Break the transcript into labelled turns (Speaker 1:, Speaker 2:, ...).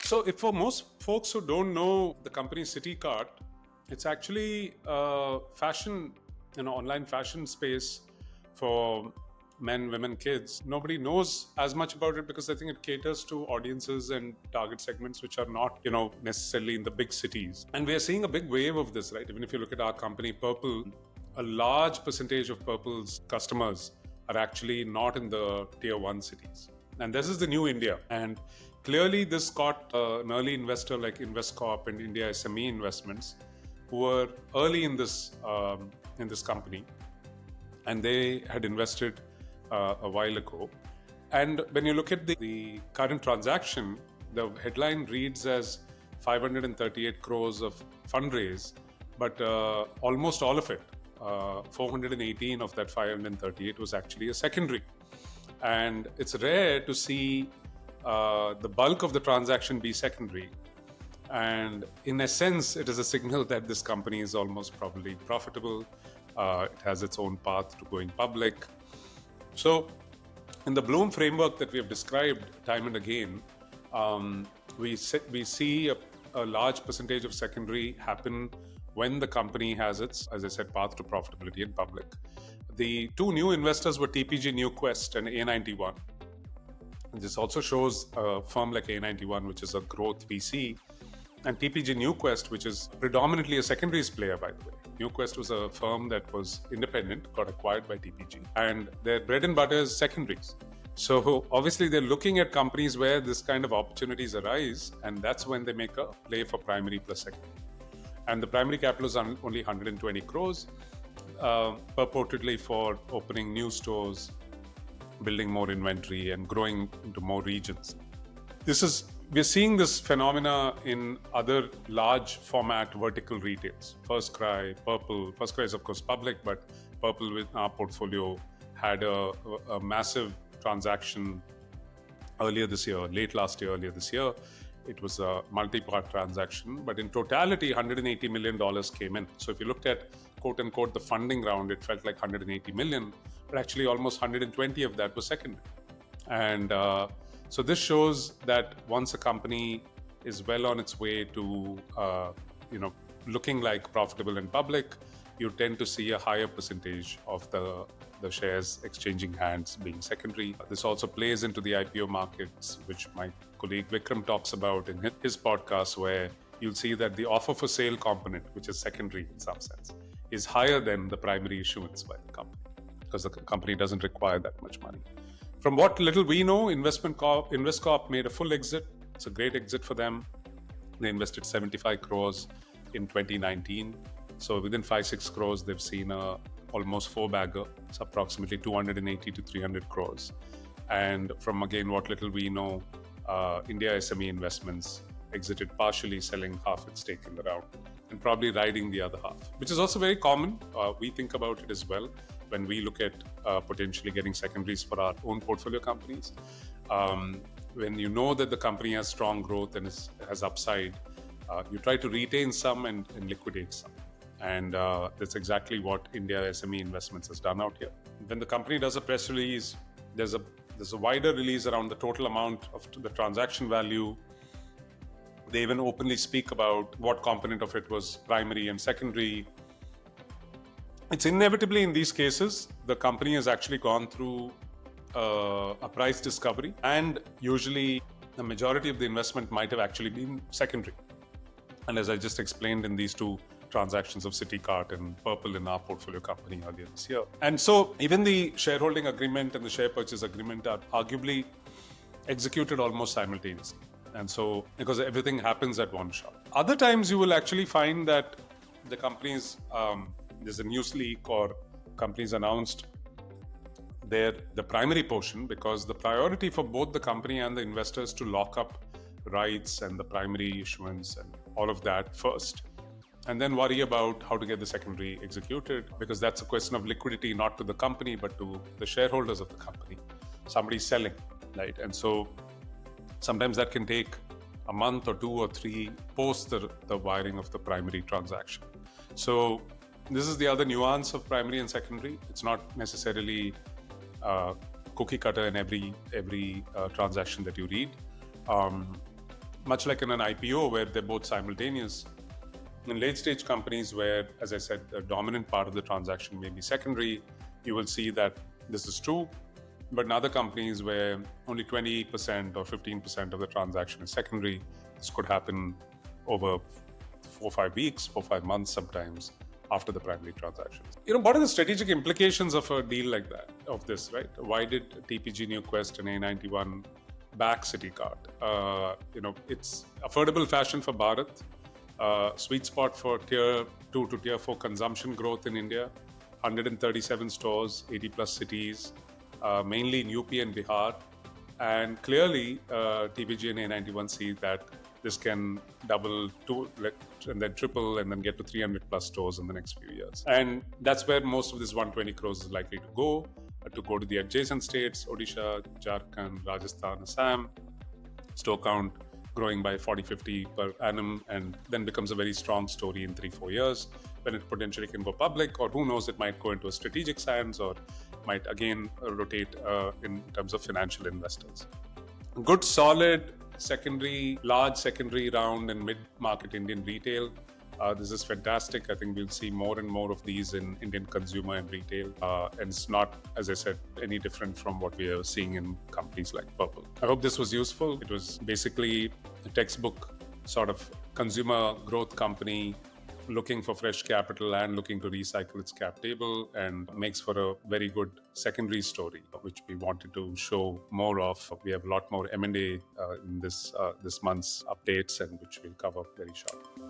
Speaker 1: So if for most folks who don't know the company CityKart, it's actually a fashion, online fashion space for men, women, kids. Nobody knows as much about it because I think it caters to audiences and target segments which are not, necessarily in the big cities. And we are seeing a big wave of this, right? Even if you look at our company, Purplle, a large percentage of Purpple's customers are actually not in the tier 1 cities. And this is the new India. And clearly this got an early investor like Investcorp and India SME Investments, who were early in this company, and they had invested a while ago. And when you look at the current transaction, the headline reads as 538 crores of fundraise, but almost all of it, 418 of that 538 was actually a secondary. And it's rare to see the bulk of the transaction be secondary. And in a sense, it is a signal that this company is almost probably profitable. It has its own path to going public. So in the Blume framework that we have described time and again, we see a large percentage of secondary happen when the company has its, as I said, path to profitability in public. The two new investors were TPG NewQuest and A91. And this also shows a firm like A91, which is a growth VC, and TPG NewQuest, which is predominantly a secondaries player, by the way. NewQuest was a firm that was independent, got acquired by TPG, and their bread and butter is secondaries. So obviously they're looking at companies where this kind of opportunities arise, and that's when they make a play for primary plus secondary. And the primary capital is only 120 crores, purportedly for opening new stores, building more inventory, and growing into more regions. We're seeing this phenomena in other large format vertical retails. FirstCry, Purplle. FirstCry is of course public, but Purplle with our portfolio had a massive transaction late last year, earlier this year. It was a multi-part transaction, but in totality, $180 million came in. So if you looked at, quote unquote, the funding round, it felt like 180 million, but actually almost 120 of that was secondary. And so this shows that once a company is well on its way to, looking like profitable in public, you tend to see a higher percentage of the shares exchanging hands being secondary. This also plays into the IPO markets, which my colleague Vikram talks about in his podcast, where you'll see that the offer for sale component, which is secondary in some sense, is higher than the primary issuance by the company, because the company doesn't require that much money. From what little we know, Investcorp made a full exit. It's a great exit for them. They invested 75 crores in 2019. So within 5-6 crores, they've seen a almost four-bagger. It's approximately 280 to 300 crores. And from, again, what little we know, India SME Investments exited partially, selling half its stake in the round and probably riding the other half, which is also very common. We think about it as well when we look at potentially getting secondaries for our own portfolio companies. When you know that the company has strong growth and has upside, you try to retain some and liquidate some. And that's exactly what India SME Investments has done out here. When the company does a press release, there's a wider release around the total amount of the transaction value. They even openly speak about what component of it was primary and secondary. It's inevitably in these cases, the company has actually gone through a price discovery, and usually the majority of the investment might have actually been secondary. And as I just explained in these two transactions of CityKart and Purplle in our portfolio company earlier this year. And so even the shareholding agreement and the share purchase agreement are arguably executed almost simultaneously. And so, because everything happens at one shot. Other times you will actually find that the companies, there's a news leak or companies announced the primary portion, because the priority for both the company and the investors to lock up rights and the primary issuance and all of that first, and then worry about how to get the secondary executed, because that's a question of liquidity, not to the company, but to the shareholders of the company. Somebody's selling, right? And so sometimes that can take a month or 2 or 3 post the wiring of the primary transaction. So this is the other nuance of primary and secondary. It's not necessarily cookie cutter in every transaction that you read. much like in an IPO where they're both simultaneous. In late-stage companies where, as I said, a dominant part of the transaction may be secondary, you will see that this is true. But in other companies where only 20% or 15% of the transaction is secondary, this could happen over 4 or 5 weeks, 4 or 5 months sometimes after the primary transactions. What are the strategic implications of a deal like that, of this, right? Why did TPG NewQuest and A91 back CityKart? It's affordable fashion for Bharat, sweet spot for tier 2 to tier 4 consumption growth in India, 137 stores, 80 plus cities, mainly in UP and Bihar. And clearly, TPG and A91 see that this can double and then triple and then get to 300 plus stores in the next few years. And that's where most of this 120 crores is likely to go to the adjacent states, Odisha, Jharkhand, Rajasthan, Assam. Store count growing by 40-50 per annum, and then becomes a very strong story in 3-4 years when it potentially can go public, or who knows, it might go into a strategic sense or might again rotate in terms of financial investors. Good, solid large secondary round in mid-market Indian retail. This is fantastic. I think we'll see more and more of these in Indian consumer and retail. And it's not, as I said, any different from what we are seeing in companies like Purplle. I hope this was useful. It was basically a textbook sort of consumer growth company looking for fresh capital and looking to recycle its cap table, and makes for a very good secondary story, which we wanted to show more of. We have a lot more M&A in this month's updates, and which we'll cover very shortly.